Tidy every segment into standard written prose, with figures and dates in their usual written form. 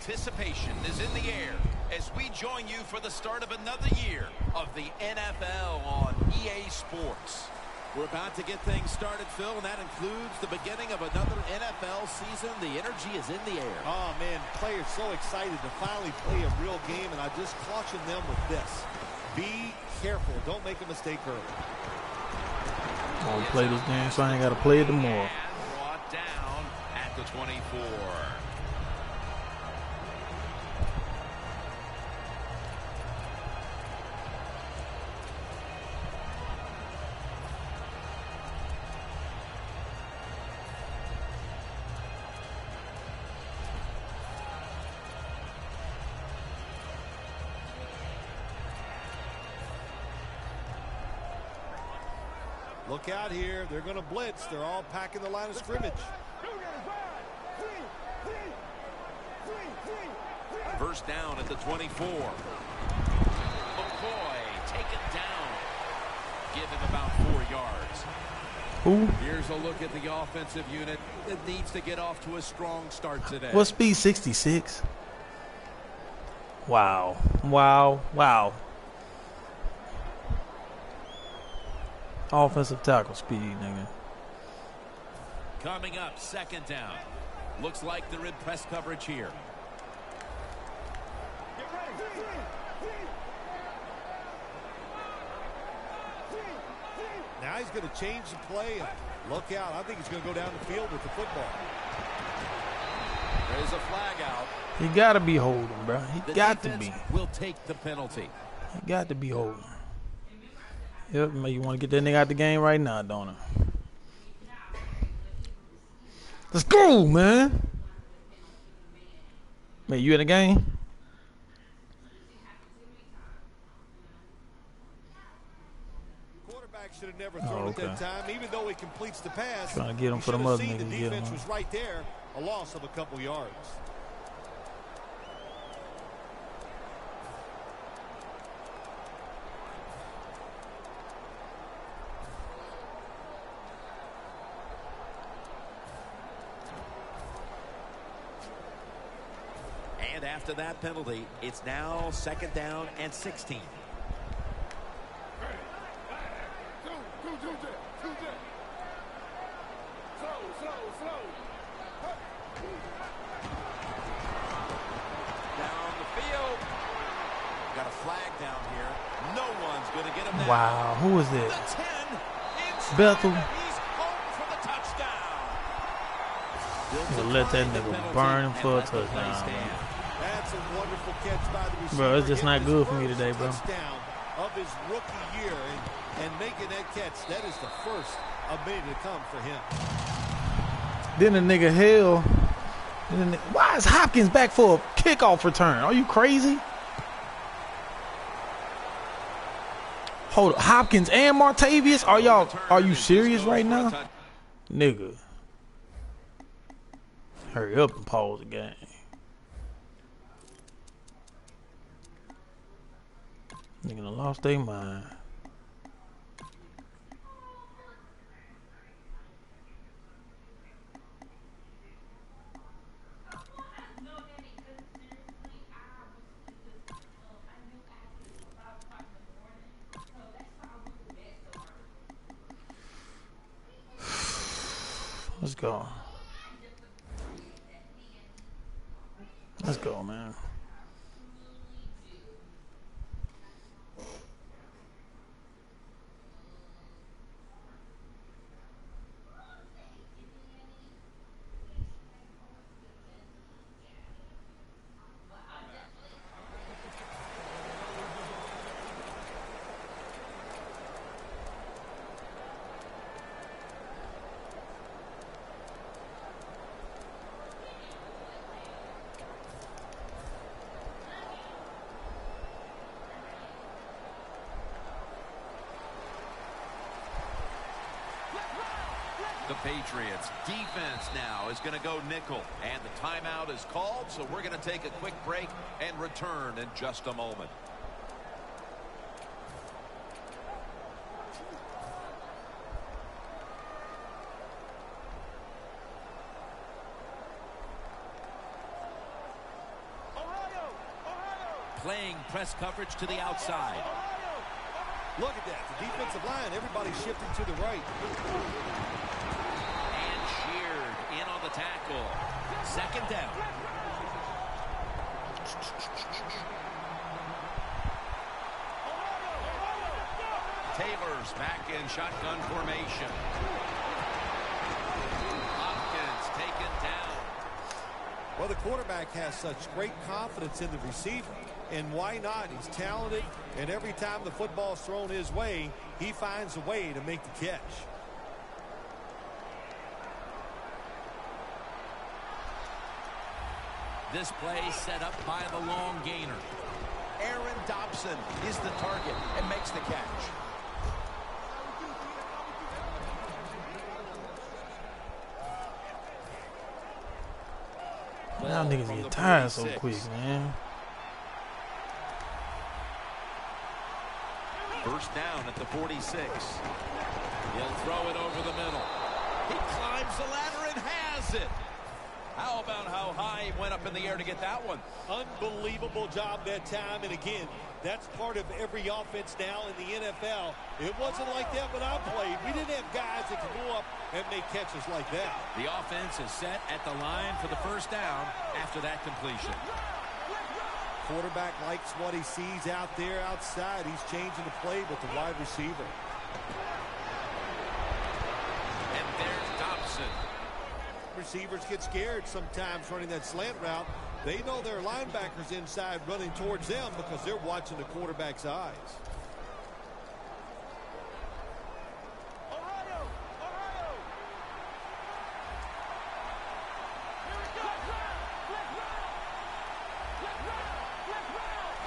Anticipation is in the air as we join you for the start of another year of the NFL on EA Sports. We're about to get things started, Phil, and that includes the beginning of another NFL season. The energy is in the air. Oh, man, players so excited to finally play a real game, and I just caution them with this. Be careful. Don't make a mistake early. I'll play this game, so I ain't got to play it tomorrow. Brought down at the 24. Look out here. They're going to blitz. They're all packing the line of scrimmage. First down at the 24. McCoy taken down. Give him about 4 yards. Who? Here's a look at the offensive unit that needs to get off to a strong start today. What speed? 66? Wow. Wow. Wow. Offensive tackle speed, nigga. Coming up, second down. Looks like they're in press coverage here. Now he's going to change the play. And look out. I think he's going to go down the field with the football. There's a flag out. He got to be holding, bro. He got to be. Will take the penalty. He got to be holding. Yep, you want to get that nigga out the game right now, don't it? Let's go, man. Man, you in the game? Quarterback should have never thrown at that time, even though he completes the pass. Trying to get him for the mother nigga. The defense was right there. A loss of a couple yards. And after that penalty, it's now second down and 16. Down the field. Got a flag down here. No one's going to get him down. Wow, who is that? The 10 Bethel. He's home for the touchdown. You'll let that nigga burn him for a touchdown, man. That's a wonderful catch by the receiver. Bro, it's just not good for me today, bro. Touchdown of his rookie year, and making that catch, that is the first of many to come for him. Then the nigga hell. Why is Hopkins back for a kickoff return? Are you crazy? Hold up, Hopkins and Martavius? Are you serious right now? Nigga. Hurry up and pause the game. Nigga done lost their mind. Let's go. Let's go, man. The Patriots defense now is going to go nickel, and the timeout is called, so we're going to take a quick break and return in just a moment. playing press coverage to the outside. Look at that. The defensive line, everybody's shifting to the right. And sheared in on the tackle. Second down. Taylor's back in shotgun formation. Hopkins taken down. Well, the quarterback has such great confidence in the receiver. And why not? He's talented, and every time the football's thrown his way, he finds a way to make the catch. This play set up by the long gainer. Aaron Dobson is the target and makes the catch. Y'all niggas get tired so quick, man. First down at the 46. He'll throw it over the middle. He climbs the ladder and has it. How about how high he went up in the air to get that one? Unbelievable job that time. And again, that's part of every offense now in the NFL. It wasn't like that when I played. We didn't have guys that could go up and make catches like that. The offense is set at the line for the first down after that completion. Quarterback likes what he sees out there outside. He's changing the play with the wide receiver. And there's Dobson. Receivers get scared sometimes running that slant route. They know their linebackers inside running towards them because they're watching the quarterback's eyes.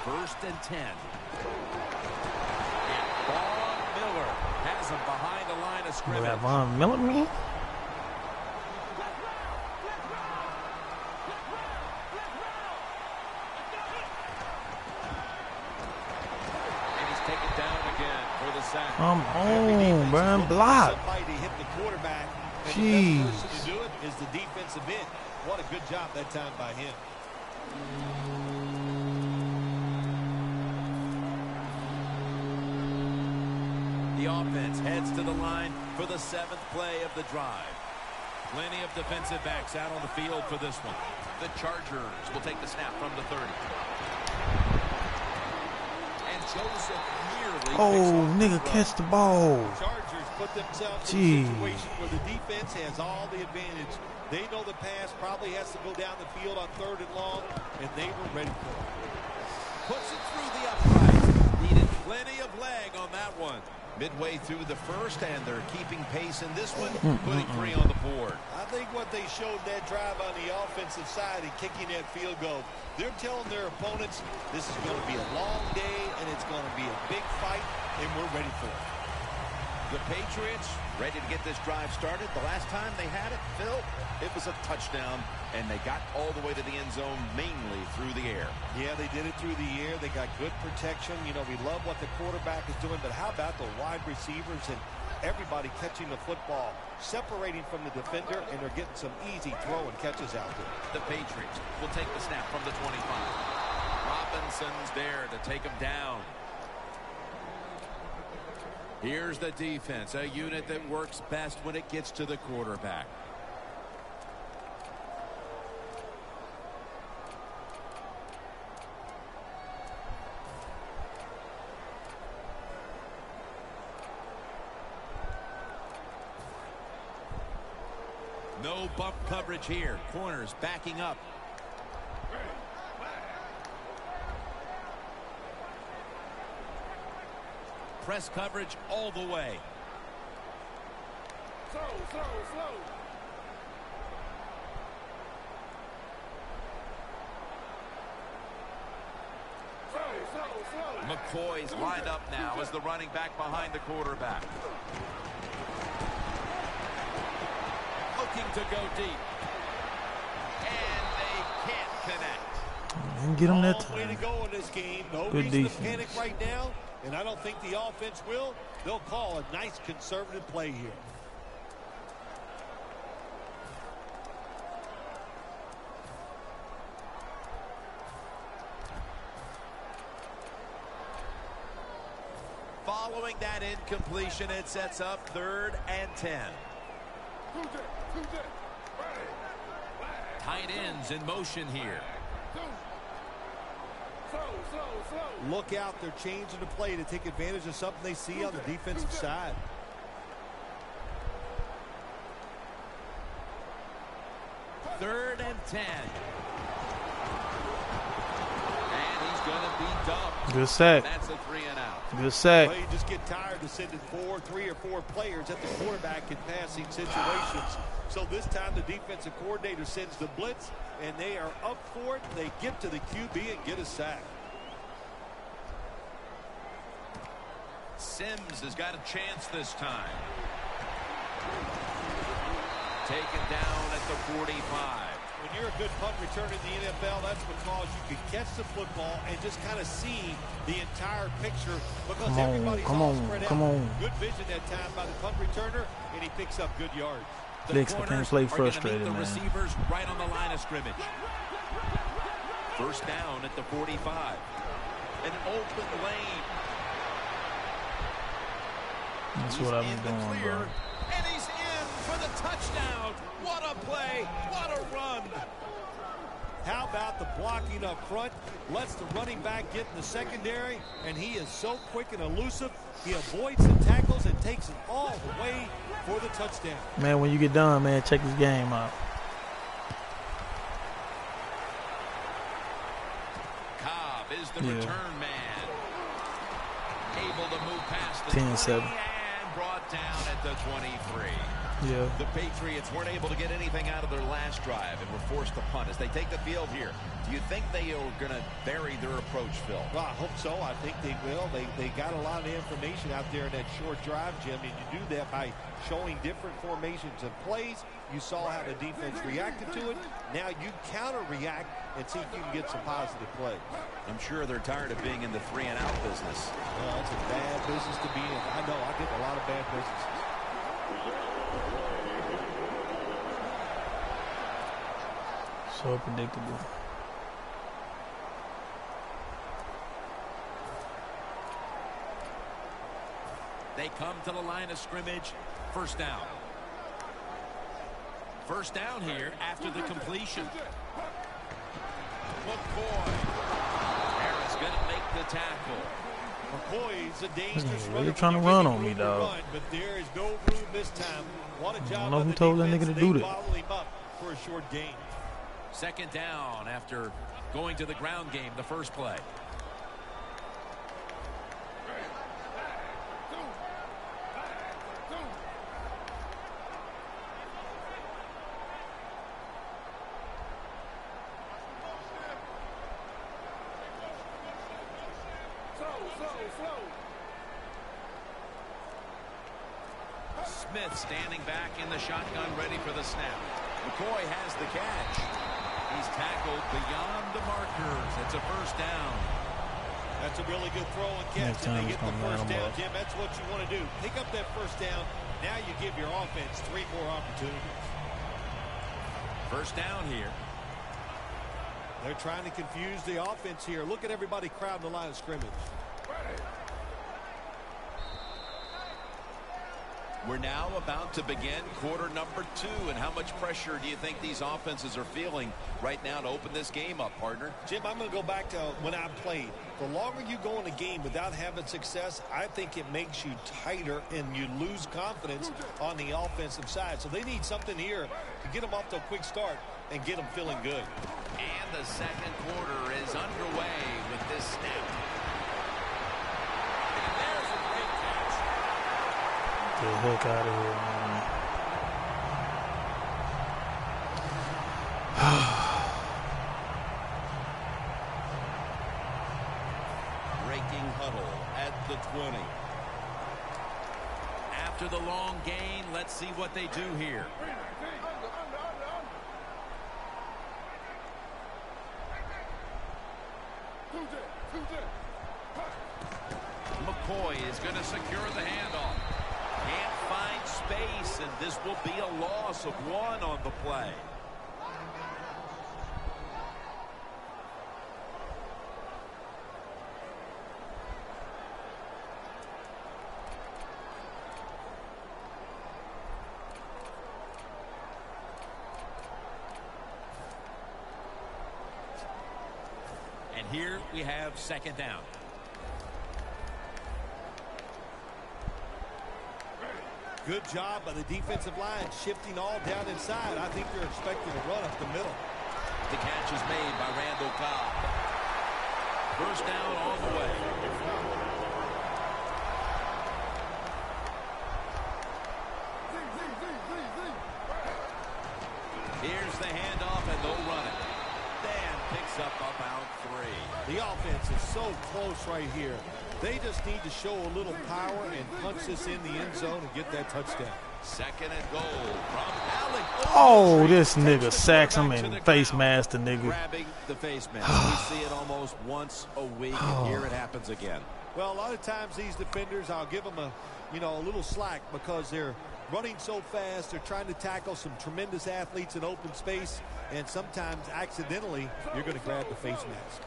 First and 10. And Von Miller has him behind the line of scrimmage. That Von Miller me? And he's taken down again for the sack. Come on, bro. Block. Somebody hit the quarterback. And Jeez. the best person to do it is the defensive end. What a good job that time by him. The offense heads to the line for the 7th play of the drive. Plenty of defensive backs out on the field for this one. The Chargers will take the snap from the 30. And Joseph nearly Nigga, catch the ball. Chargers put themselves in a Jeez. situation where the defense has all the advantage. They know the pass probably has to go down the field on 3rd and long, and they were ready for it. puts it through the uprights. Needed plenty of leg on that one. Midway through the first, and they're keeping pace in this one, putting 3 on the board. I think what they showed that drive on the offensive side and kicking that field goal, they're telling their opponents this is going to be a long day and it's going to be a big fight, and we're ready for it. The Patriots ready to get this drive started. The last time they had it, Phil, it was a touchdown, and they got all the way to the end zone mainly through the air. Yeah, they did it through the air. They got good protection. You know, we love what the quarterback is doing, but how about the wide receivers and everybody catching the football, separating from the defender, and they're getting some easy throw and catches out there. The Patriots will take the snap from the 25. Robinson's there to take him down. Here's the defense, a unit that works best when it gets to the quarterback. No bump coverage here. Corners backing up. Press coverage all the way. Slow. McCoy's lined up now as the running back behind the quarterback. Looking to go deep. And they can't connect. Didn't get him that Long way to time. go in this game. No Good reason defense. to panic right now, and I don't think the offense will. They'll call a nice conservative play here. Following that incompletion, it sets up 3rd and 10. Tight ends in motion here. Look out, they're changing the play to take advantage of something they see on the defensive side. Third and 10. And he's going to be dumped. Good sack. That's a 3 and out. Good sack. Well, you just get tired of sending 3 or 4 players at the quarterback in passing situations. So this time the defensive coordinator sends the blitz, and they are up for it. They get to the QB and get a sack. Sims has got a chance this time. Taken down at the 45. When you're a good punt returner in the NFL, that's because you can catch the football and just kind of see the entire picture because everybody's all spread out. Good vision that time by the punt returner, and he picks up good yards. Flicks, I can't play frustrated, the man. Receivers right on the line of scrimmage. First down at the 45. An open lane. That's what I've been doing, bro. And he's in for the touchdown. What a play. What a run. How about the blocking up front? Lets the running back get in the secondary, and he is so quick and elusive. He avoids the tackles and takes it all the way for the touchdown. Man, when you get done, man, check this game out. Cobb is the return man. Able to move past the 10-7. and brought down at the 23. Yeah. The Patriots weren't able to get anything out of their last drive and were forced to punt as they take the field here. Do you think they are going to vary their approach, Phil? Well, I hope so. I think they will. They got a lot of information out there in that short drive, Jim, and you do that by showing different formations and plays. You saw how the defense reacted to it. Now you counter-react and see if you can get some positive plays. I'm sure they're tired of being in the 3-and-out business. Well, it's a bad business to be in. I know. I get a lot of bad businesses. So predictable. They come to the line of scrimmage. First down. First down here after the completion. McCoy. Harris going to make the tackle. McCoy's a dangerous runner. Really trying to run on me, dog. But there is no room this time. What a job. I don't know who told that nigga to do that. Bottle him up for a short gain. Second down after going to the ground game the first play. Smith standing back in the shotgun ready for the snap. McCoy has the catch. He's tackled beyond the markers. It's a first down. That's a really good throw and catch, and they get the first down, Jim. That's what you want to do. Pick up that first down. Now you give your offense 3 more opportunities. First down here. They're trying to confuse the offense here. Look at everybody crowding the line of scrimmage. We're now about to begin quarter number 2. And how much pressure do you think these offenses are feeling right now to open this game up, partner? Jim, I'm going to go back to when I played. The longer you go in a game without having success, I think it makes you tighter and you lose confidence on the offensive side. So they need something here to get them off to a quick start and get them feeling good. And the second quarter is underway with this snap. And there's a great catch. Get the heck out of here, man. Breaking huddle at the 20. After the long gain, let's see what they do here. McCoy is going to secure the handoff. Can't find space, and this will be a loss of 1 on the play. here we have second down. Good job by the defensive line, shifting all down inside. I think they're expecting a run up the middle. The catch is made by Randall Cobb. First down all the way. Here's the handoff, and they'll run it. Dan picks up about 3. The offense is so close right here. They just need to show a little power and punch this in the end zone and get that touchdown. Second and goal from Allen. Oh, this nigga sacks him and face mask the nigga. Grabbing the face mask. We see it almost once a week, and here it happens again. Well, a lot of times these defenders, I'll give them a little slack because they're running so fast. They're trying to tackle some tremendous athletes in open space, and sometimes accidentally you're going to grab the face mask.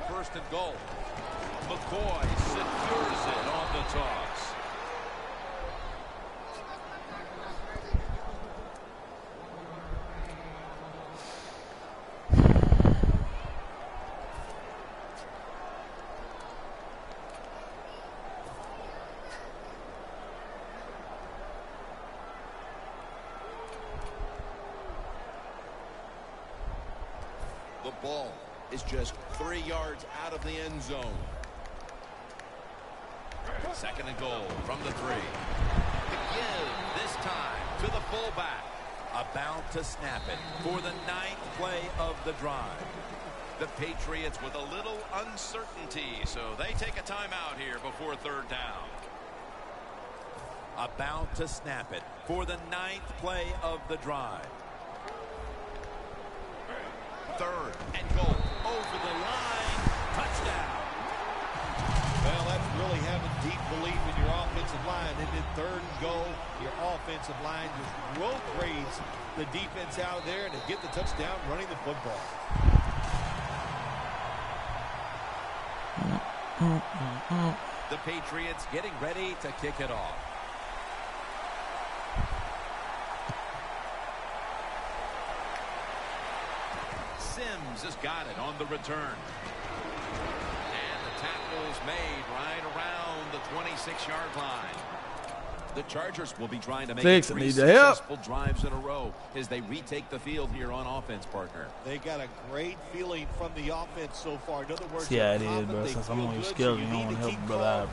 First and goal. McCoy secures it on the toss. The ball is just 3 yards out of the end zone. Second and goal from the 3. To give this time to the fullback. About to snap it for the 9th play of the drive. The Patriots with a little uncertainty, so they take a timeout here before third down. About to snap it for the 9th play of the drive. Third and goal over the line. Touchdown. Well, that's really having deep belief in your offensive line. And then third and goal, your offensive line just road grades the defense out there and to get the touchdown running the football. The Patriots getting ready to kick it off. Sims has got it on the return. And the tackle's made right around the 26-yard line. The Chargers will be trying to make 3 successful drives in a row as they retake the field here on offense, partner. They got a great feeling from the offense so far. In other words, yeah, it is, bro. Since I'm on your schedule, you don't want to help me, brother.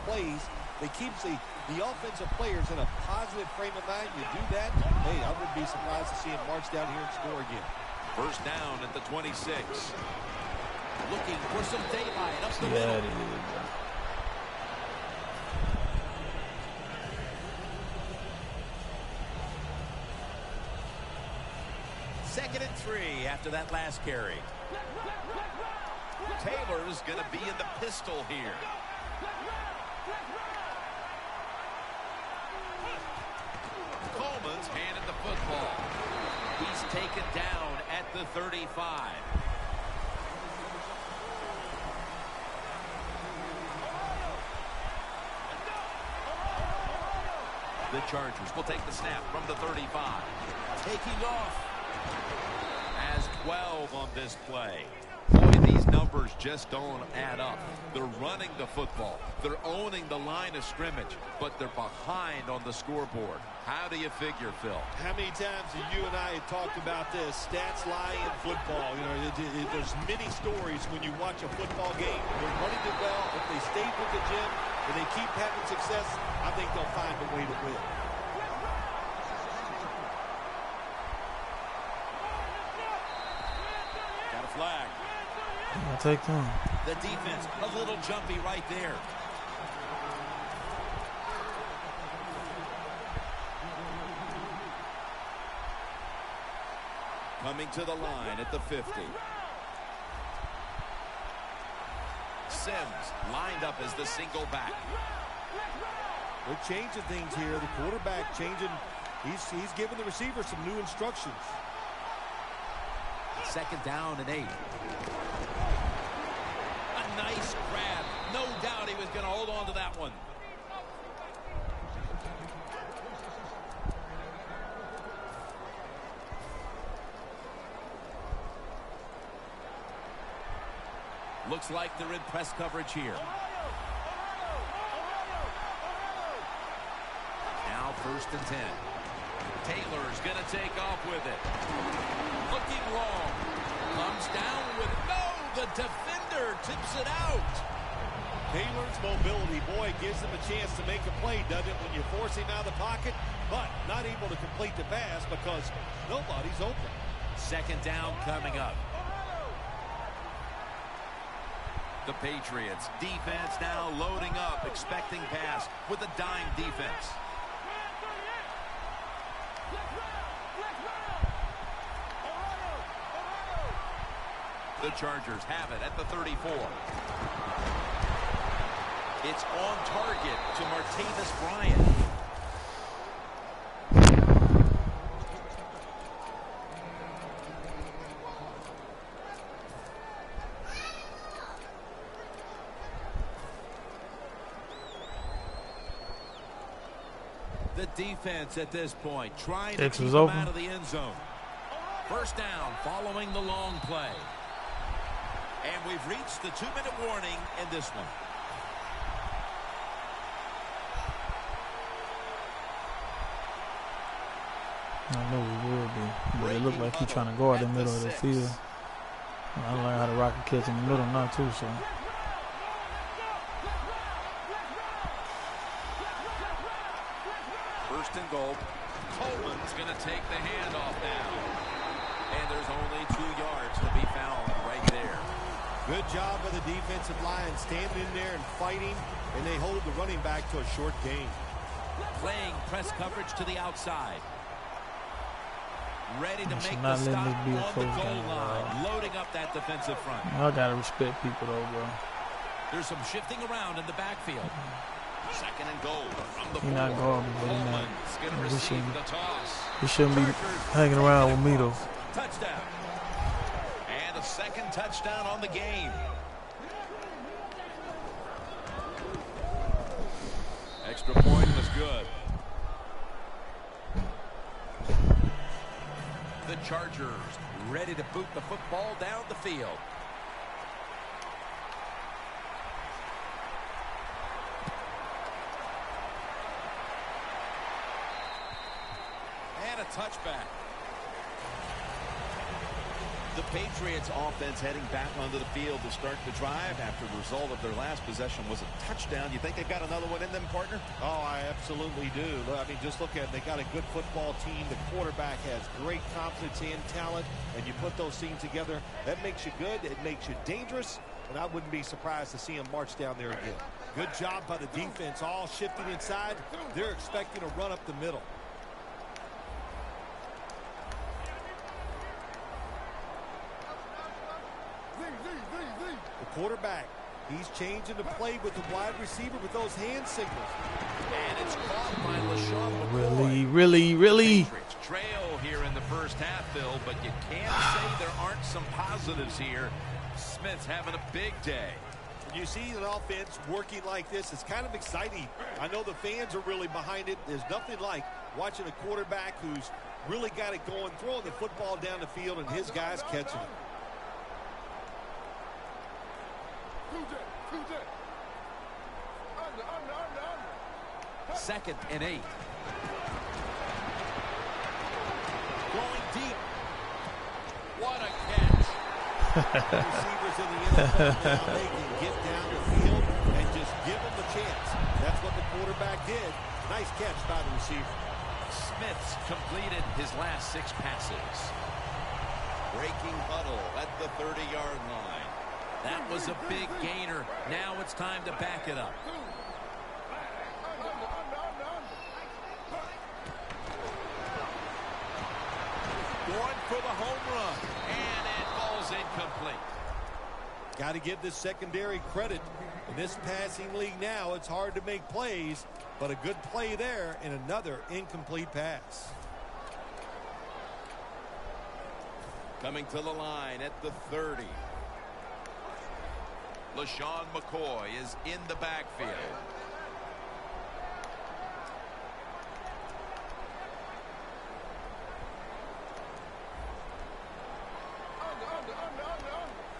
They keep the offensive players in a positive frame of mind. You do that, hey, I wouldn't be surprised to see him march down here and score again. First down at the 26. Looking for some daylight up the middle. Yeah, it is, bro. Second and 3 after that last carry. Taylor's going to be in the pistol here. Coleman's handed the football. He's taken down at the 35. The Chargers will take the snap from the 35. Taking off. Has 12 on this play. Boy, these numbers just don't add up. They're running the football. They're owning the line of scrimmage, but they're behind on the scoreboard. How do you figure, Phil? How many times have you and I had talked about this? Stats lie in football. You know, there's many stories when you watch a football game. They're running it well. If they stay with the gym and they keep having success, I think they'll find a way to win. Got a flag. I'll take them. The defense a little jumpy right there. Coming to the line at the 50. Sims lined up as the single back. They're changing things here. The quarterback changing. He's giving the receiver some new instructions. Second down and 8. A nice grab. No doubt he was going to hold on to that one. Looks like they're in press coverage here. Now 1st and 10. Taylor's going to take off with it. Looking long. Comes down with it. No, the defender tips it out. Taylor's mobility, boy, gives him a chance to make a play, doesn't it, when you force him out of the pocket, but not able to complete the pass because nobody's open. 2nd down coming up. The Patriots defense now loading up, expecting pass with a dime defense. The Chargers have it at the 34. It's on target to Martavis Bryant. The defense at this point trying to keep them out of the end zone. 1st down following the long play. And we've reached the 2-minute warning in this one. I know we will be, but it looked like he's trying to guard the middle of the field. I learned how to rocket catch in the middle now too, so. 1st and goal. Coleman's going to take the handoff now. And there's only 2 yards to be found right there. Good job by the defensive line, standing in there and fighting, and they hold the running back to a short gain. Playing press coverage to the outside. Ready to make the not stop letting this be a on the close goal game, line. Loading up that defensive front. I gotta respect people though, bro. There's some shifting around in the backfield. 2nd and goal from the 4. He's not guarding, but he's not. Coleman's going to receive the toss. He shouldn't be hanging around with me though. Touchdown. And a 2nd touchdown on the game. Extra point was good. The Chargers ready to boot the football down the field. And a touchback. The Patriots offense heading back onto the field to start the drive after the result of their last possession was a touchdown. You think they've got another one in them, partner? Oh, I absolutely do. I mean, just look at it. They got a good football team. The quarterback has great confidence and talent, and you put those things together, that makes you good. It makes you dangerous, and I wouldn't be surprised to see them march down there again. Good job by the defense, all shifting inside. They're expecting a run up the middle. The quarterback, he's changing the play with the wide receiver with those hand signals. And it's caught by LaShawn Really? McCoy. Patriots trail here in the first half, Bill, but you can't say there aren't some positives here. Smith's having a big day. When you see an offense working like this, it's kind of exciting. I know the fans are really behind it. There's nothing like watching a quarterback who's really got it going, throwing the football down the field, and his guys catching it. Second and 8. Going deep. What a catch. Receivers in the NFL now, they can get down the field and just give them a chance. That's what the quarterback did. Nice catch by the receiver. Smith's completed his last 6 passes. Breaking huddle at the 30-yard line. That was a big gainer. Now it's time to back it up. Going for the home run, and it falls incomplete. Got to give this secondary credit. In this passing league now, it's hard to make plays, but a good play there and another incomplete pass. Coming to the line at the 30. LaShawn McCoy is in the backfield.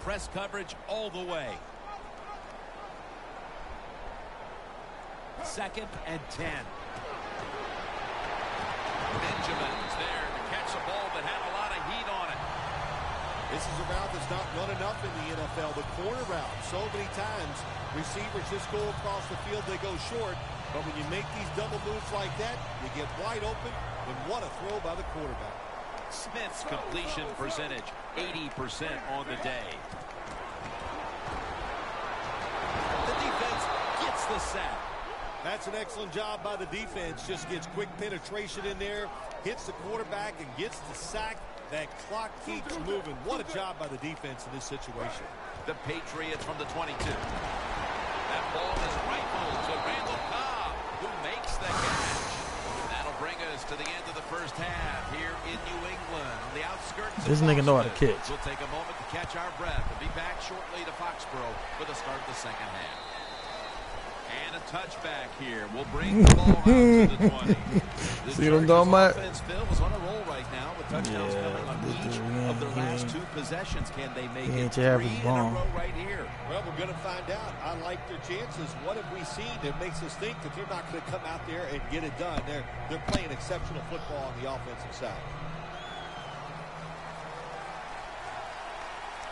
press coverage all the way. 2nd and 10. Benjamin's there to catch a ball that had a lot of heat on it. This is a route that's not run enough in the NFL. The corner route, so many times, receivers just go across the field, they go short. But when you make these double moves like that, you get wide open, and what a throw by the quarterback. Smith's completion percentage, 80% on the day. The defense gets the sack. That's an excellent job by the defense. Just gets quick penetration in there, hits the quarterback, and gets the sack. That clock keeps moving. What a job by the defense in this situation. The Patriots from the 22. That ball is rifled to Randall Cobb, who makes the catch. That'll bring us to the end of the first half here in New England, on the outskirts of This nigga know how to catch. We'll take a moment to catch our breath and be back shortly to Foxborough for the start of the second half. And a touchback here. We'll bring the ball out to the 20. The See what I'm talking about? Offense, Phil, is on a roll right now with touchdowns coming on each of their last 2 possessions. Can they make it 3 in a row right here? Well, we're going to find out. I like their chances. What have we seen that makes us think that they're not going to come out there and get it done? They're playing exceptional football on the offensive side.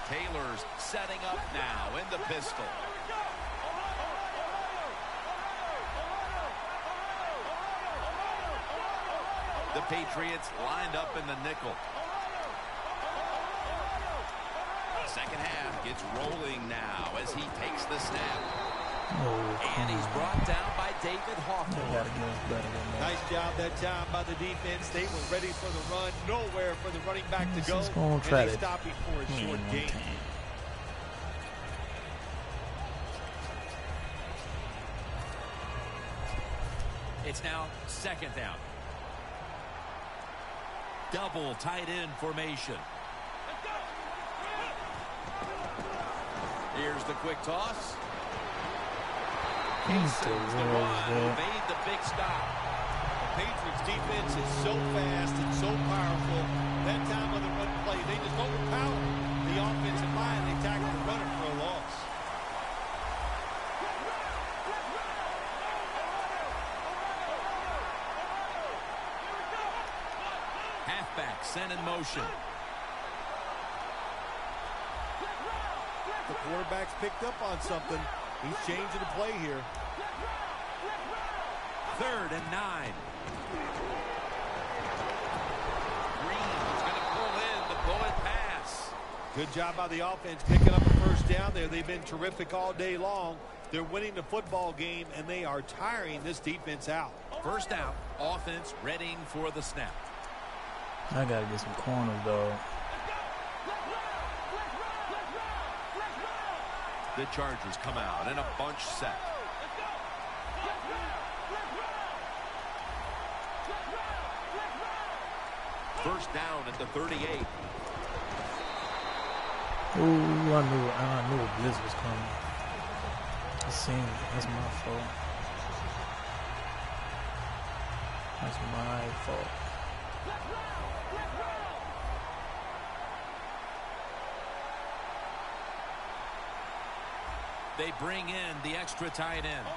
Taylor's setting up now in the pistol. The Patriots lined up in the nickel. Second half gets rolling now as he takes the snap. And he's brought down by David Hawthorne. Nice job that time by the defense. They were ready for the run. Nowhere for the running back to go. And they stopped before a short gain. It's now 2nd down. Double tight end formation. Here's the quick toss. Cason's the one who made the big stop. The Patriots defense is so fast and so powerful. That time on the run play, they just overpower the offensive line. They tackle the runner for a loss. Halfback sent in motion. The quarterback's picked up on something. He's changing the play here. 3rd and 9. Green's going to pull in the bullet pass. Good job by the offense picking up a first down there. They've been terrific all day long. They're winning the football game, and they are tiring this defense out. First out, offense readying for the snap. I got to get some corners, dog. The Chargers come out in a bunch set. First down at the 38. Ooh, I knew a blitz was coming. I seen it. That's my fault. That's my fault. They bring in the extra tight end.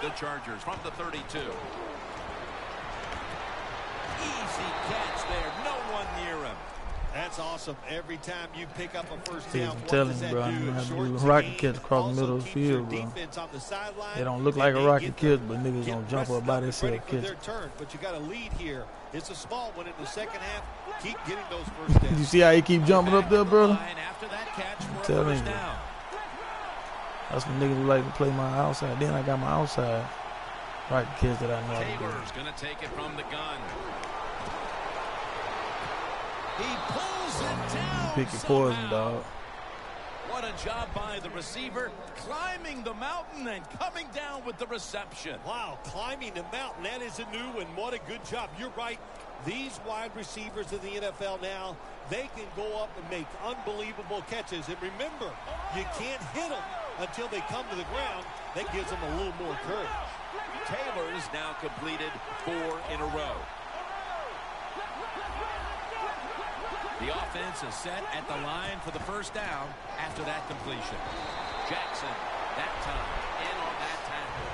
The Chargers from the 32. Easy catch there. No one near him. That's awesome. Every time you pick up a first See, down, I'm what telling does you, that bro, do? I'm It gonna shortens do the rocket game. kicks across the Also middle of the keeps your field, bro. defense on the sideline. They don't look If like a they rocket get kid, the- but niggas get gonna jump rested up by up and themselves, ready for catch their it. turn. But you got a lead here. It's a small one in the second half. Keep getting those first downs. You see how he keep jumping up there, bro? After that catch for a Telling first you. down. That's when niggas who like to play my outside. Then I got my outside rocket kids that I know how to do. Taylor's going to take it from the gun. He pulls it down. Pick your poison, somehow. dog. What a job by the receiver, climbing the mountain and coming down with the reception. Wow, climbing the mountain. That is a new one. What a good job. You're right. These wide receivers in the NFL now, they can go up and make unbelievable catches. And remember, you can't hit them until they come to the ground. That gives them a little more courage. Taylor's now completed 4 in a row. The offense is set at the line for the first down after that completion. Jackson, that time, in on that tackle.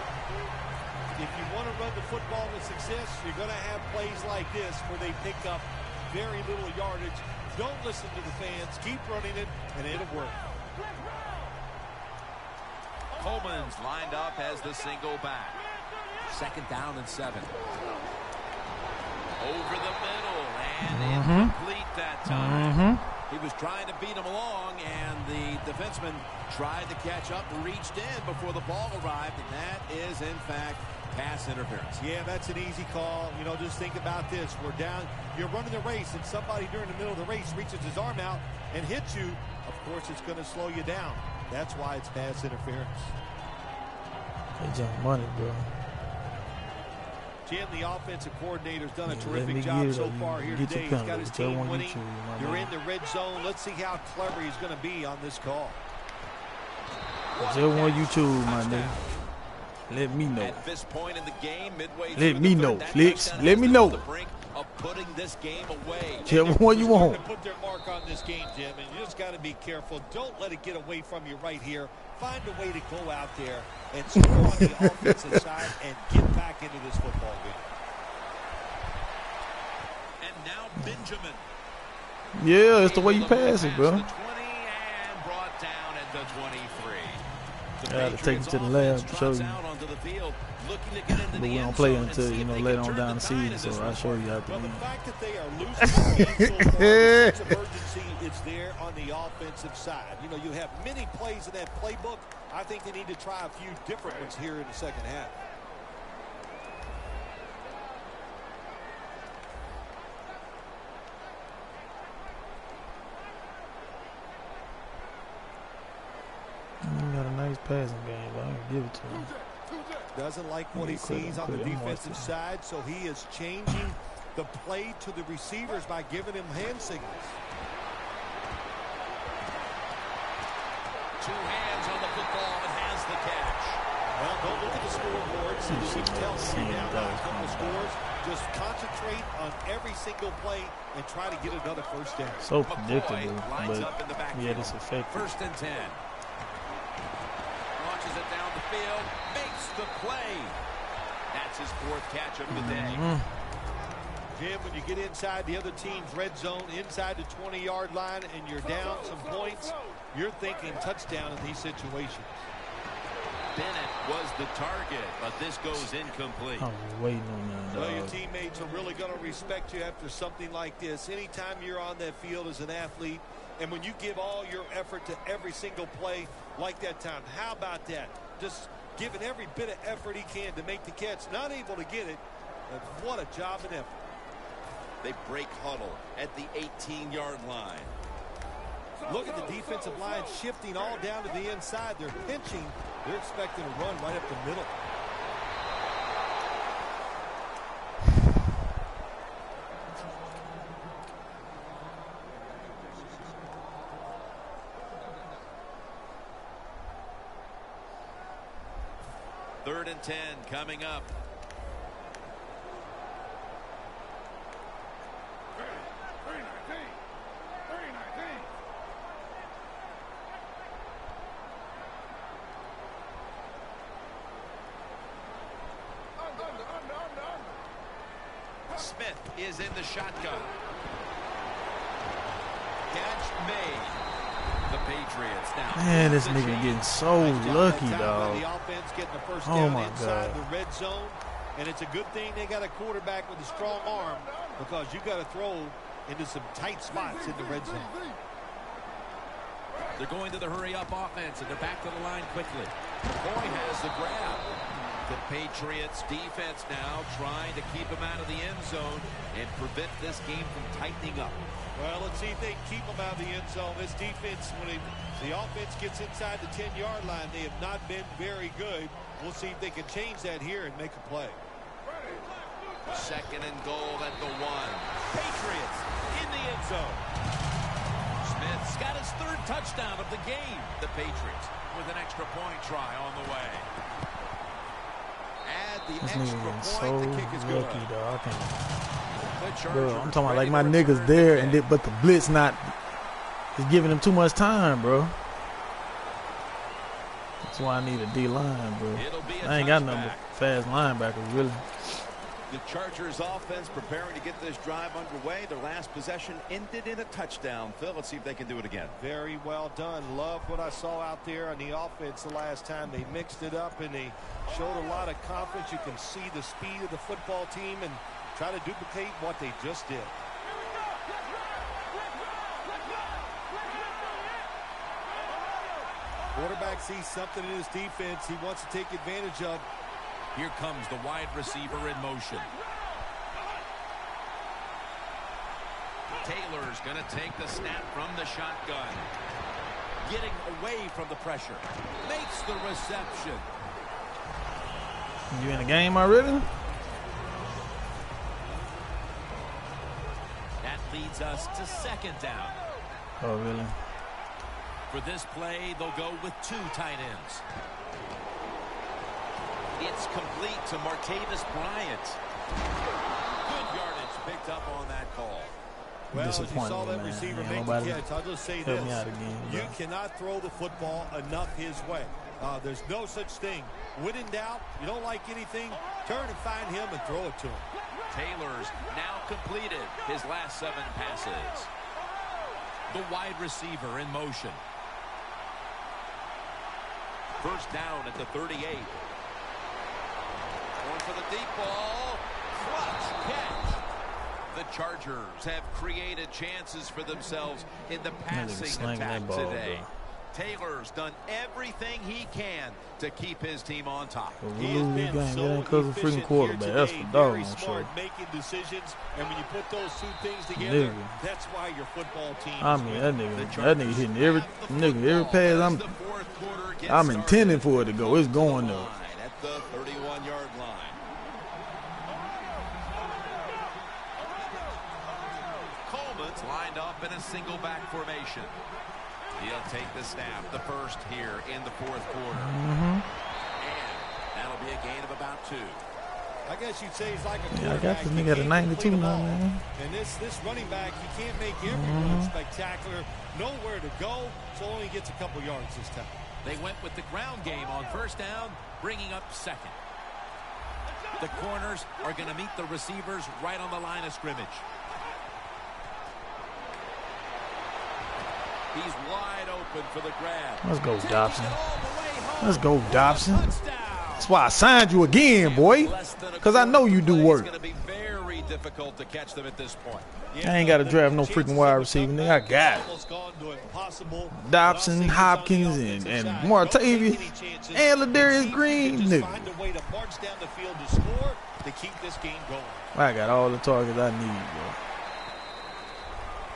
If you want to run the football with success, you're going to have plays like this where they pick up very little yardage. Don't listen to the fans. Keep running it, and it'll work. Coleman's lined up as the single back. 2nd down and 7. Over the middle, and incomplete that time. He was trying to beat him along, and the defenseman tried to catch up, reached in before the ball arrived, and that is, in fact, pass interference. Yeah, that's an easy call. You know, just think about this. We're down. You're running the race, and somebody during the middle of the race reaches his arm out and hits you. Of course, it's going to slow you down. That's why it's pass interference. They jump money, bro. Jim, the offensive coordinator's done a terrific job so far here today. He's got his team winning. You're in the red zone. Let's see how clever he's going to be on this call. Just want you to, my nigga. Let me know. At this point in the game, midway let me know, Flicks. Let me know. Of putting this game away. Whichever one you want. To put their mark on this game, Jim, and you just got to be careful. Don't let it get away from you right here. Find a way to go out there and score on the offensive side and get back into this football game. And now Benjamin. Yeah, it's the way you pass it, bro. The 20 and brought down at the 23. I had to take him to the lab to show you. But we don't play until, you know, later on down the season, so I'll show you how to Well, the do fact that they are losing the so far, the sense of urgency is there on the offensive side. You know, you have many plays in that playbook. I think they need to try a few different ones here in the second half. He got a nice passing game, but I can give it to him. Doesn't like what he sees on the defensive side, so he is changing the play to the receivers by giving him hand signals. 2 hands on the football and has the catch. Well, don't look at the scoreboard. So you can tell you're down by a couple scores. Just concentrate on every single play and try to get another first down. So predictable, but yeah, it's effective. 1st and 10. Launches it down the field, makes the play. That's his 4th catch of the day. Jim, when you get inside the other team's red zone, inside the 20-yard line, and you're down some points, you're thinking touchdown in these situations. Bennett was the target, but this goes incomplete. I was waiting on that. Well, your teammates are really going to respect you after something like this. Anytime you're on that field as an athlete, and when you give all your effort to every single play like that time, how about that? Just giving every bit of effort he can to make the catch. Not able to get it, but what a job and effort. They break huddle at the 18-yard line. Look at the defensive line shifting all down to the inside. They're pinching. They're expecting a run right up the middle. Third and 10 coming up. Smith is in the shotgun. Catch made. The Patriots now. Man, this nigga getting so lucky, dog. The offense getting the first Oh down my inside God. the red zone, and it's a good thing they got a quarterback with a strong arm because you got to throw into some tight spots in the red zone. They're going to the hurry-up offense, and they're back to the line quickly. McCoy has the grab. The Patriots defense now trying to keep him out of the end zone and prevent this game from tightening up. Well, let's see if they can keep them out of the end zone. This defense, when the offense gets inside the 10-yard line, they have not been very good. We'll see if they can change that here and make a play. 2nd and goal at the 1. Patriots in the end zone. Smith's got his 3rd touchdown of the game. The Patriots with an extra point try on the way. Add get the This extra nigga point. is so The kick is good. lucky, dog. I can't. The Bro, Chargers I'm talking about like ready my to niggas return there, the and kick. but the blitz not is giving them too much time, bro. That's why I need a D line, bro. It'll be a I ain't got nothing touchback. but fast linebackers, really. The Chargers offense preparing to get this drive underway. Their last possession ended in a touchdown. Phil, let's see if they can do it again. Very well done. Love what I saw out there on the offense the last time. They mixed it up and they showed a lot of confidence. You can see the speed of the football team and try to duplicate what they just did. Quarterback sees something in his defense he wants to take advantage of. Here comes the wide receiver in motion. Taylor's going to take the snap from the shotgun. Getting away from the pressure. Makes the reception. You in the game already? That leads us to second down. Oh, really? For this play, they'll go with 2 tight ends. It's complete to Martavis Bryant. Good yardage picked up on that call. Well, as you saw that man. receiver Ain't make the nobody catch, I'll just say help this. me out again, You bro. cannot throw the football enough his way. There's no such thing. When in doubt, you don't like anything, turn and find him and throw it to him. Taylor's now completed his last 7 passes. The wide receiver in motion. First down at the 38. Going for the deep ball. Clutch catch. The Chargers have created chances for themselves in the passing slinging attack that ball, today. bro. Taylor's done everything he can to keep his team on top. But He we has lose been this game. so It ain't because of freaking efficient quarterback. here That's today. for Very doggone smart sure. making decisions, and when you put those 2 things together, Nigga. that's why your football team I is mean, winning. that nigga hitting every pass I'm intending for it to go. It's going though. At the 31-yard line. Coleman's lined up in a single back formation. He'll take the snap, the first here in the 4th quarter. And that'll be a gain of about 2. I guess you'd say he's like a Yeah, I quarterback. got this You nigga at a can't 92 complete them now, all. man. And this running back, you can't make everyone spectacular. Nowhere to go, so only gets a couple yards this time. They went with the ground game on first down, bringing up second. The corners are going to meet the receivers right on the line of scrimmage. He's wide open for the grab. Let's go, Taking Dobson. it all the way home Let's go, for a Dobson. touchdown. That's why I signed you again, boy. Because I know you do work. It's going to be very difficult to catch them at this point. I ain't got to draft no freaking wide receiver, nigga. I got it. Dobson, Hopkins, and Martavis, and Ladarius Green, nigga. I got all the targets I need, bro.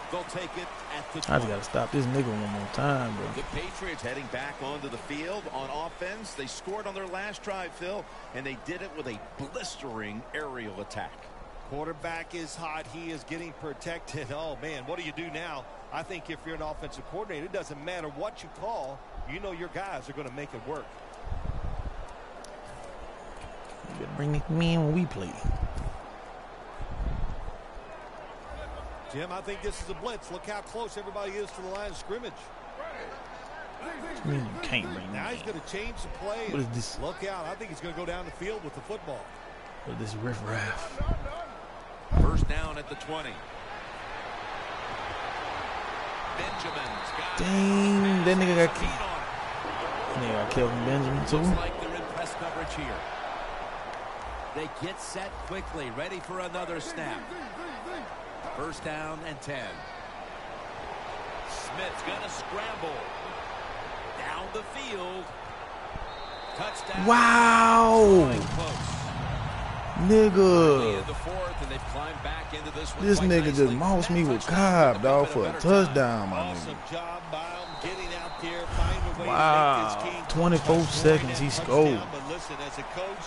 They'll take it at the 20. I just got to stop this nigga one more time, bro. The Patriots heading back onto the field on offense. They scored on their last drive, Phil, and they did it with a blistering aerial attack. Quarterback is hot. He is getting protected. Oh, man, what do you do now? I think if you're an offensive coordinator, it doesn't matter what you call. You know your guys are going to make it work. You better bring me in when we play. Jim, I think this is a blitz. Look how close everybody is to the line of scrimmage. You mean you can't bring me Now he's in? going to change the play. What is this? Look out. I think he's going to go down the field with the football. What is this riffraff? First down at the 20. Benjamin's got Dang, that nigga got feet on that nigga got Kelvin Benjamin it. too. Looks like they're in press coverage here. They get set quickly, ready for another snap. First down and 10. Smith's gonna scramble down the field. Touchdown. Wow, Close. nigga. In the 4th, and they've climbed back into this one. This quite nigga just nicely. moused me That with touchdown Cobb, would dog, have for been a better time. touchdown, my Awesome nigga. job by him getting out there, finding a way Wow, to make this game 24 touch seconds, point he and scored. touchdown. But listen, as a coach,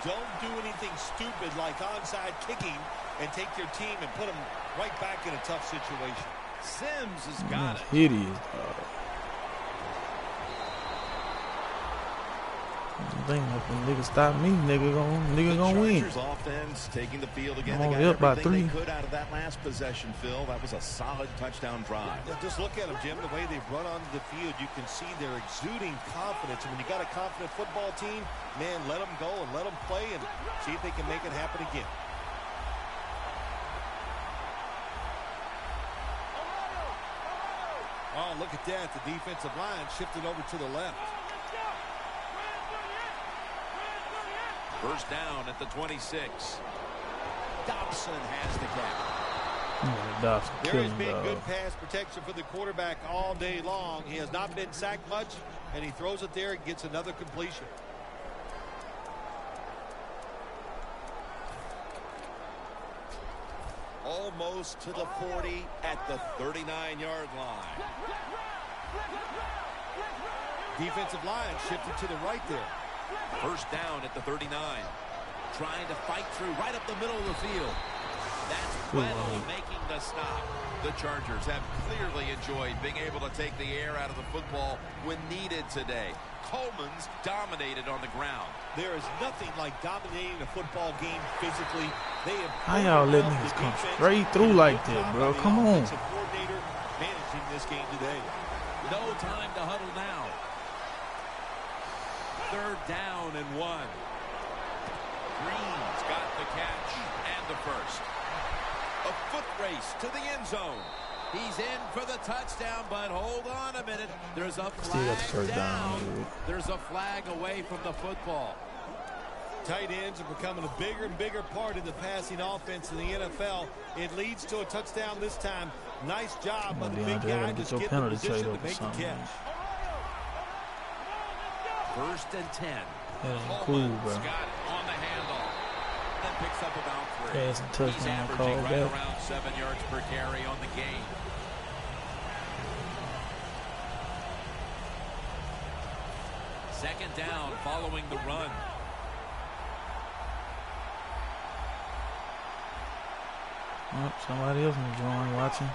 don't do anything stupid like onside kicking and take your team and put them right back in a tough situation. Sims has got it. Hideous, dog. I think if a nigga stop me, nigga gon' win. Offense taking the field again. I'm They only got up by everything 3. they could out of that last possession, Phil. That was a solid touchdown drive. Yeah, just look at them, Jim. The way they've run onto the field, you can see they're exuding confidence. And when you got a confident football team, man, let them go and let them play and see if they can make it happen again. Oh, look at that. The defensive line shifted over to the left. First down at the 26. Dobson has the catch. Yeah, Dobson There has killing been good pass protection for the quarterback all day long. He has not been sacked much, and he throws it there and gets another completion. Almost to the 40 at the 39-yard line. Defensive line shifted to the right there. First down at the 39. Trying to fight through right up the middle of the field. That's Weddle making the stop. The Chargers have clearly enjoyed being able to take the air out of the football when needed today. Coleman's dominated on the ground. There is nothing like dominating a football game physically. They have How y'all letting niggas come straight through like that, bro? Come on. Coordinator managing this game today. No time to huddle now. Third down and 1. Green's got the catch and the first. A foot race to the end zone. He's in for the touchdown, but hold on a minute. There's a flag down. There's a flag away from the football. Tight ends are becoming a bigger and bigger part of the passing offense in the NFL. It leads to a touchdown this time. Nice job by the big guy just getting in position to make the catch. First and 10. Cool, bro. Got it on the handle. And picks up about 3. Pass and touchdown He's averaging call right back. around 7 yards per carry on the game. Second down following the run. Oh, somebody else enjoying watching.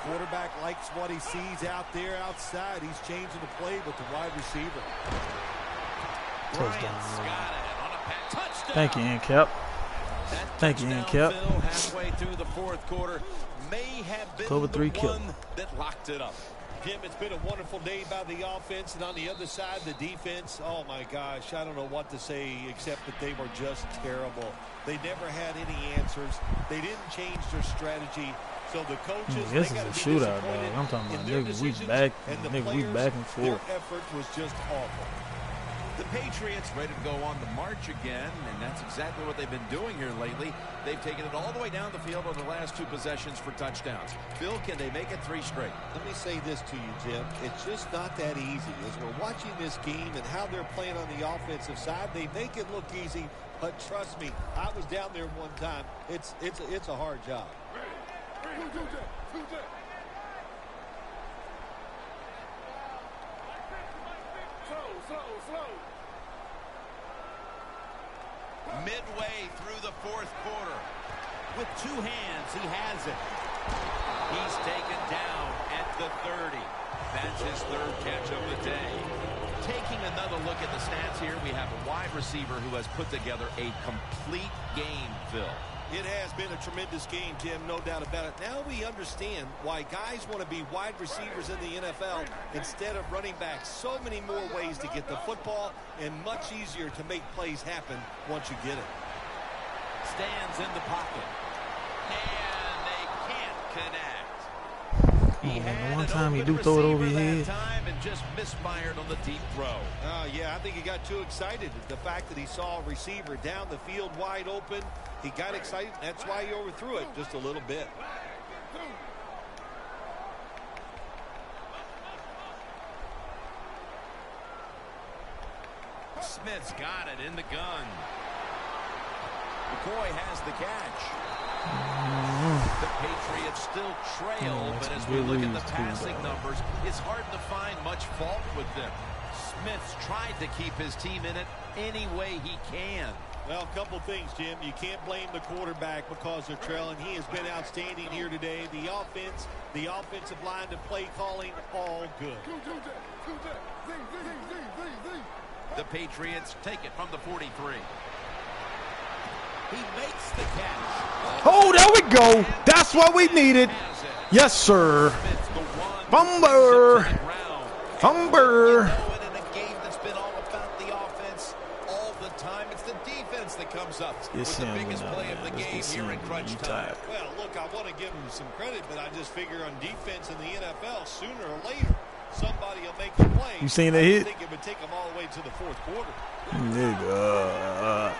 Quarterback likes what he sees out there outside. He's changing the play with the wide receiver. Touchdown. Got it on a touchdown. Thank you, Incap. Thank you, Incap. Halfway through the fourth quarter may have been Cover 3 the kill. one that locked it up. Jim, it's been a wonderful day by the offense, and on the other side, the defense, oh my gosh, I don't know what to say except that they were just terrible. They never had any answers. They didn't change their strategy. So the coaches, this they is a got to be shootout, disappointed dog. I'm talking about in their niggas, we decisions, back, and the nigga, we players, back and forth. Their effort was just awful. The Patriots ready to go on the march again, and that's exactly what they've been doing here lately. They've taken it all the way down the field on the last 2 possessions for touchdowns. Phil, can they make it 3 straight? Let me say this to you, Jim. It's just not that easy. As we're watching this game and how they're playing on the offensive side, they make it look easy, but trust me, I was down there one time. It's a hard job. Midway through the fourth quarter. With 2 hands, he has it. He's taken down at the 30. That's his 3rd catch of the day. Taking another look at the stats here, we have a wide receiver who has put together a complete game, Phil. It has been a tremendous game, Jim, no doubt about it. Now we understand why guys want to be wide receivers in the NFL instead of running backs. So many more ways to get the football and much easier to make plays happen once you get it. Stands in the pocket. And they can't connect. The one time he do throw it over your head. Time and just misfired on the deep throw. Yeah, I think he got too excited. The fact that he saw a receiver down the field wide open, he got excited. That's why he overthrew it just a little bit. Smith's got it in the gun. McCoy has the catch. The Patriots still trail, but as we look at the passing numbers, it's hard to find much fault with them. Smith's tried to keep his team in it any way he can. Well, a couple things, Jim. You can't blame the quarterback because they're trailing. He has been outstanding here today. The offense, the offensive line, and play calling, all good. The Patriots take it from the 43. He makes the catch. Oh, there we go. That's what we needed. Yes, sir. Bumper. Bumper. In a game that's been all about the offense all the time, it's the defense that comes up with the biggest play of the game here in crunch time. Well, look, I want to give him some credit, but I just figure on defense in the NFL, sooner or later, somebody will make the play. You seen the hit? I think it would take them all the way to the fourth quarter. Nigga.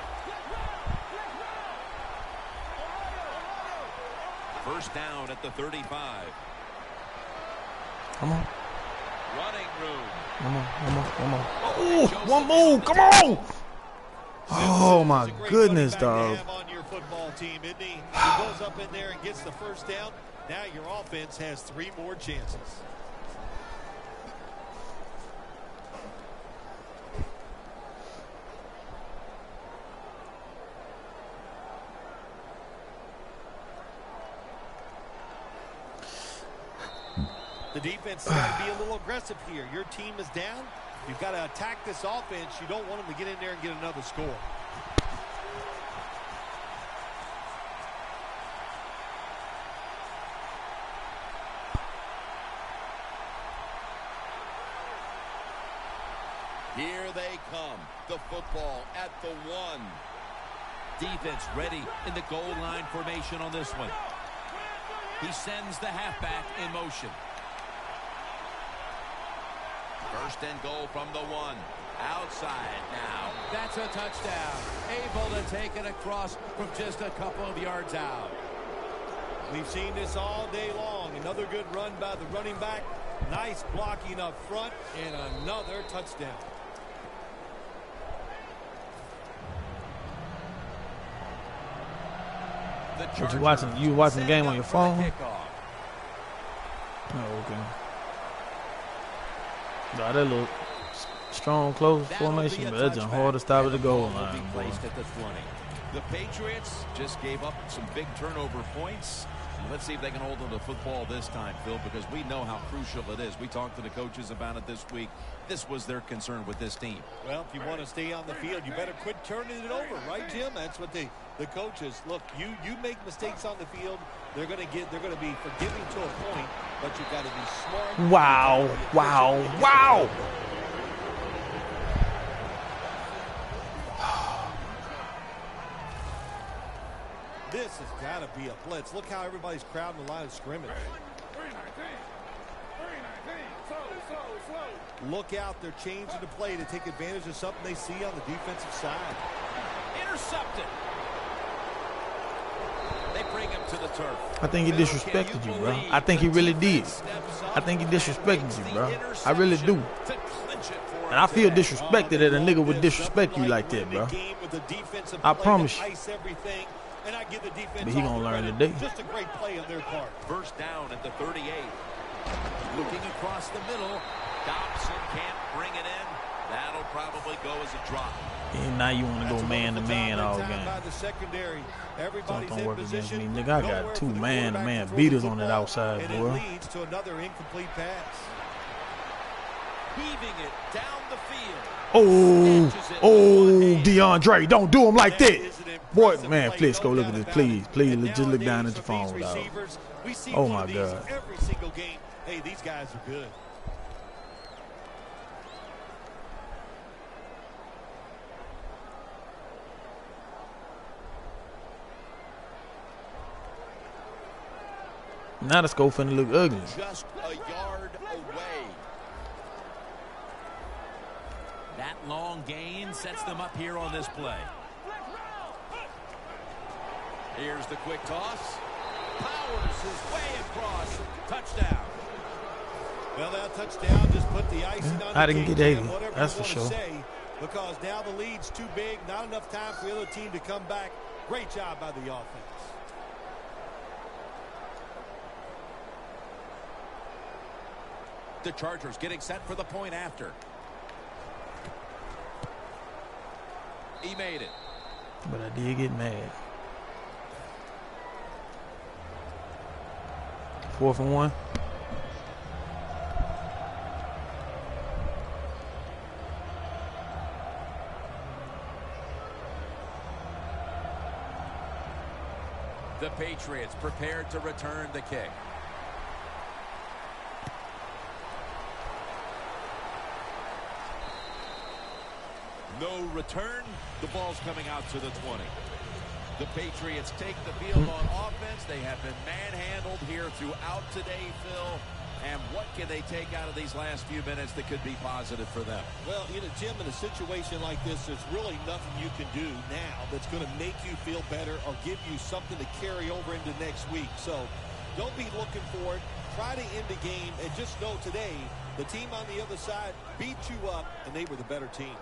First down at the 35. Come on. Running room. Come on, come on, come on. Oh, one move. Come on. Oh, my goodness, dog. On your football team, isn't he? He goes up in there and gets the first down. Now your offense has 3 more chances. The defense has got to be a little aggressive here. Your team is down. You've got to attack this offense. You don't want them to get in there and get another score. Here they come. The football at the 1. Defense ready in the goal line formation on this one. He sends the halfback in motion. First and goal from the 1. Outside now. That's a touchdown. Able to take it across from just a couple of yards out. We've seen this all day long. Another good run by the running back. Nice blocking up front and another touchdown. What you watching? You watching the game on your phone? Oh, okay. Nah, that look strong, close formation, but that's just hard to stop at the goal line. The Patriots just gave up some big turnover points. Let's see if they can hold on to football this time, Phil, because we know how crucial it is. We talked to the coaches about it this week. This was their concern with this team. Well, if you want to stay on the field, you better quit turning it over, right, Jim? That's what the coaches look. You make mistakes on the field, they're going to be forgiving to a point, but you've got to be smart. Wow! Wow! Wow! This has got to be a blitz. Look how everybody's crowding the line of scrimmage. Look out. They're changing the play to take advantage of something they see on the defensive side. Intercepted. They bring him to the turf. I think he disrespected you, bro. I think he really did. I think he disrespected you, bro. I really do. And I feel disrespected that a nigga would disrespect you like that, bro. I promise you. But he gonna learn today. Just a great play on their part. First down at the 38. Looking across the middle. Dobson can't bring it in. That'll probably go as a drop. And now you want to go man-to-man all game. Everybody's don't work in against me, position. nigga. I got 2 man-to-man beaters on that outside, and boy. it leads to another incomplete pass. Heaving it down the field. Oh, DeAndre, don't do him like that. Boy, man, please go look at this. Please, just look down at your phone, dog. Oh, my God. Every single game. Hey, these guys are good. Now the scope finna look ugly. Just a yard away. That long gain sets them up here on this play. Here's the quick toss. Powers his way across. Touchdown. Well, that touchdown just put the icing on I the didn't cake, get 80. whatever That's you for wanna sure. say, because now the lead's too big. Not enough time for the other team to come back. Great job by the offense. The Chargers getting set for the point after. He made it. But I did get mad. 4th and 1. The Patriots prepared to return the kick. No return. The ball's coming out to the 20. The Patriots take the field on offense. They have been manhandled here throughout today, Phil. And what can they take out of these last few minutes that could be positive for them? Well, Jim, in a situation like this, there's really nothing you can do now that's going to make you feel better or give you something to carry over into next week. So don't be looking for it. Try to end the game, and just know today the team on the other side beat you up, and they were the better team.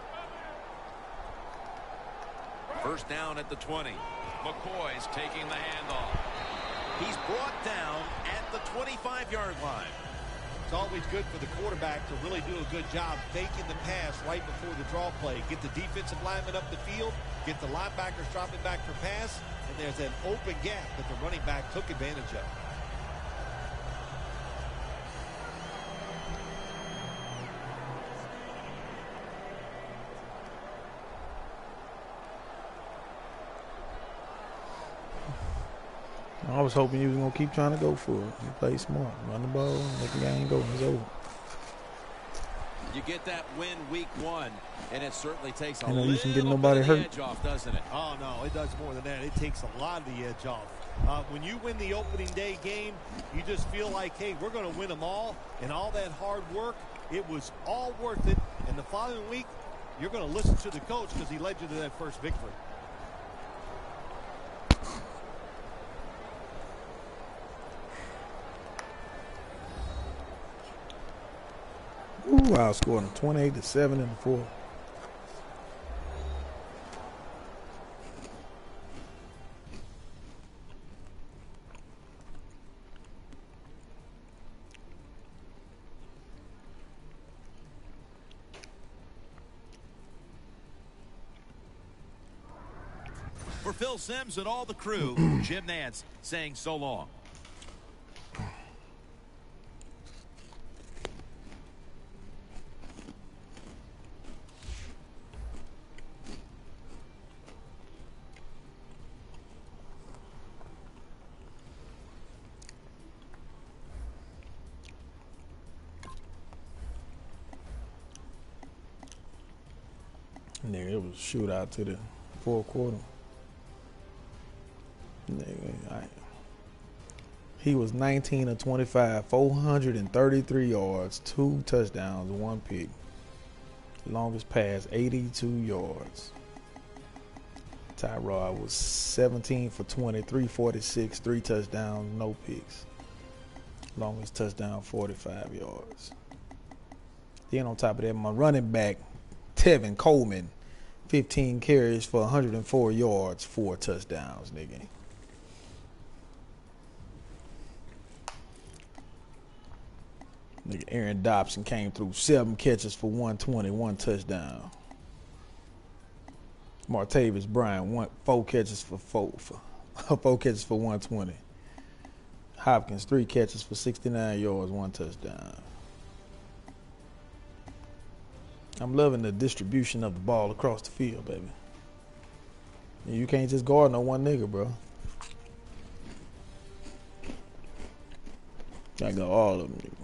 First down at the 20. McCoy's taking the handoff. He's brought down at the 25-yard line. It's always good for the quarterback to really do a good job faking the pass right before the draw play. Get the defensive lineman up the field, get the linebackers dropping back for pass, and there's an open gap that the running back took advantage of. I was hoping you was going to keep trying to go for it. You play smart. Run the ball, make the game go, and it's over. You get that win week 1, and it certainly takes a you little you can get nobody bit of the hurt. edge off, doesn't it? Oh, no, it does more than that. It takes a lot of the edge off. When you win the opening day game, you just feel like, hey, we're going to win them all, and all that hard work, it was all worth it. And the following week, you're going to listen to the coach because he led you to that first victory. Ooh, I outscored them 28-7 in the 4th. For Phil Simms and all the crew, Jim Nantz saying so long. Nigga, it was a shootout to the 4th quarter. Nigga, he was 19 of 25, 433 yards, 2 touchdowns, 1 pick. Longest pass, 82 yards. Tyrod was 17 for 20, 346, 3 touchdowns, no picks. Longest touchdown, 45 yards. Then on top of that, my running back, Tevin Coleman, 15 carries for 104 yards, 4 touchdowns, nigga. Nigga, Aaron Dobson came through 7 catches for 120, 1 touchdown. Martavis Bryant, 4 catches for 4 catches for 120. Hopkins, 3 catches for 69 yards, 1 touchdown. I'm loving the distribution of the ball across the field, baby. You can't just guard no one nigga, bro. Gotta go all of them.